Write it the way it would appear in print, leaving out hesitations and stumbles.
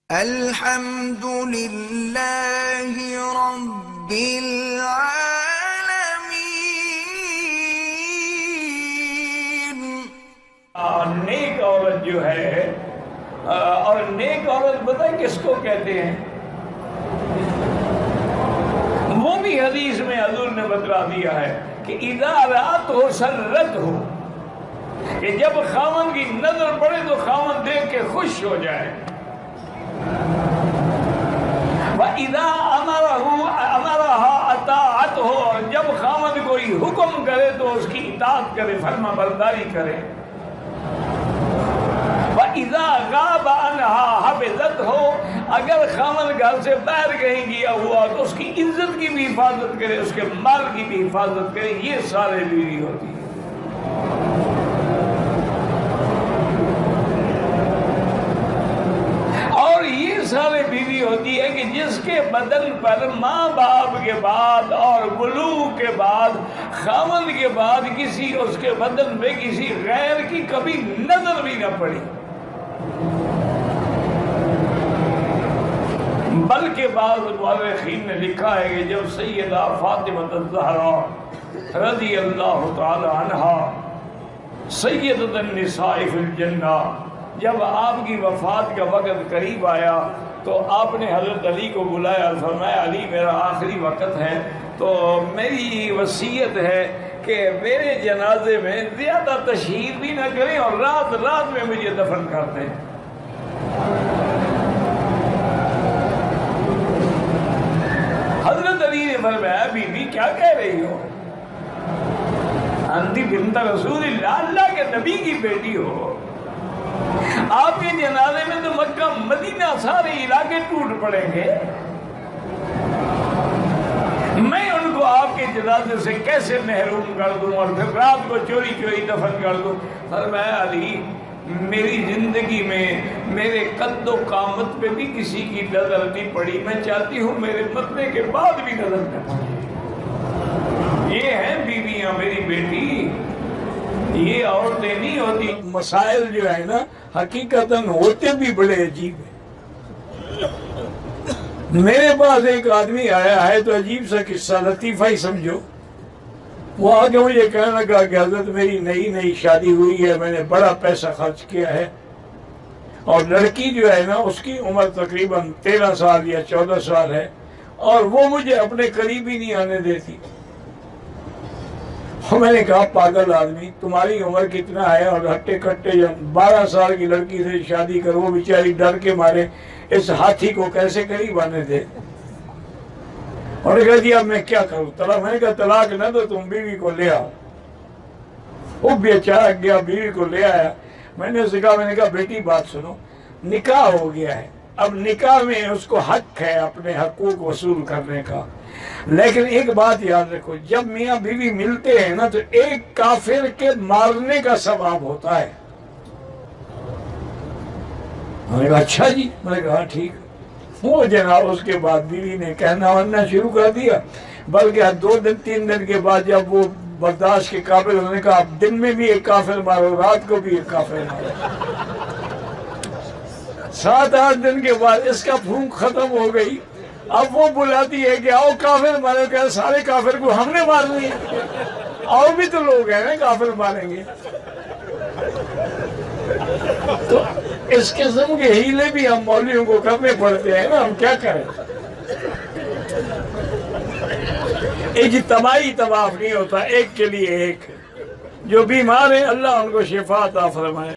الحمد للہ رب العالمین۔ نیک عورت جو ہے، اور نیک عورت پتہ کس کو کہتے ہیں؟ وہ بھی حدیث میں حضور نے بتلا دیا ہے کہ اذا رأت ہو سرت ہو، کہ جب خاوند کی نظر پڑے تو خاوند دیکھ کے خوش ہو جائے۔ وَإِذَا أَمَرَهَا أَطَاعَتْهُ، اور جب خاوند کوئی حکم کرے تو اس کی اطاعت کرے، فرما برداری کرے۔ وَإِذَا غَابَ عَنْهَا حَفِظَتْهُ، اگر خاوند گھر سے باہر کہیں گیا ہوا تو اس کی عزت کی بھی حفاظت کرے، اس کے مال کی بھی حفاظت کرے۔ یہ سارے بیوی ہوتی ہے۔ اور یہ سارے بیوی ہوتی ہے کہ جس کے بدن پر ماں باپ کے بعد اور بلوغ کے بعد، خاوند کے بعد کسی اس کے بدن پہ کسی غیر کی کبھی نظر بھی نہ پڑی، بلکہ بعض مورخین نے لکھا ہے کہ جب سیدہ فاطمہ الزہرا رضی اللہ تعالی عنہا سیدۃ النساء فی الجنہ، جب آپ کی وفات کا وقت قریب آیا تو آپ نے حضرت علی کو بلایا، فرمایا علی میرا آخری وقت ہے تو میری وصیت ہے کہ میرے جنازے میں زیادہ تشہیر بھی نہ کریں اور رات رات میں مجھے دفن کر دیں۔ حضرت علی نے فرمایا بی بی کیا کہہ رہی ہو؟ انتی بنت رسول اللہ، اللہ کے نبی کی بیٹی ہو، آپ کے جنازے میں تو مکہ مدینہ سارے علاقے ٹوٹ پڑیں گے، میں ان کو آپ کے جنازے سے کیسے محروم کر دوں اور پھر رات کو چوری چوری دفن کر دوں؟ فرمایا علی میری زندگی میں میرے قد و قامت پہ بھی کسی کی نظر نہیں پڑی، میں چاہتی ہوں میرے مرنے کے بعد بھی نظر نہ پڑے۔ یہ ہیں بیویاں میری بیٹی، یہ عورتیں نہیں ہوتی۔ مسائل جو ہے نا حقیقتاً ہوتے بھی بڑے عجیب ہیں۔ میرے پاس ایک آدمی آیا ہے تو عجیب سا قصہ، لطیفہ ہی سمجھو۔ وہ آگے مجھے کہنے لگا کہ حضرت میری نئی شادی ہوئی ہے، میں نے بڑا پیسہ خرچ کیا ہے، اور لڑکی جو ہے نا اس کی عمر تقریباً 13 سال یا 14 سال ہے، اور وہ مجھے اپنے قریب ہی نہیں آنے دیتی۔ میں نے کہا پاگل آدمی، تمہاری عمر کتنا ہے اور ہٹے کٹے 12 سال کی لڑکی سے شادی کرو، وہ بیچاری ڈر کے مارے اس ہاتھی کو کیسے قریب آنے دے؟ اور کہا جی اب میں کیا کروں طلاق؟ میں نے کہا طلاق نہ دو، تم بیوی کو لے آؤ۔ وہ بیچارہ گیا بیوی کو لے آیا۔ میں نے اسے کہا بیٹی بات سنو، نکاح ہو گیا ہے، اب نکاح میں اس کو حق ہے اپنے حقوق وصول کرنے کا، لیکن ایک بات یاد رکھو، جب میاں بیوی ملتے ہیں نا تو ایک کافر کے مارنے کا ثواب ہوتا ہے۔ میں نے کہا اچھا جی، میں نے کہا ٹھیک۔ وہ جناب اس کے بعد بیوی نے کہنا ورنا شروع کر دیا، بلکہ 2 دن 3 دن کے بعد جب وہ برداشت کے قابل، انہوں نے کہا اب دن میں بھی ایک کافر مارو، رات کو بھی ایک کافر مارو۔ 7-8 دن کے بعد اس کا پھونک ختم ہو گئی، اب وہ بلاتی ہے کہ آؤ کافر مارو، کہ سارے کافر کو ہم نے مارنی ہے، اور بھی تو لوگ ہیں نا کافر ماریں گے۔ تو اس قسم کے ہیلے بھی ہم مولویوں کو کرنے پڑتے ہیں نا، ہم کیا کریں؟ اجتماعی طواف نہیں ہوتا، ایک کے لیے ایک۔ جو بیمار ہیں اللہ ان کو شفا عطا فرمائے۔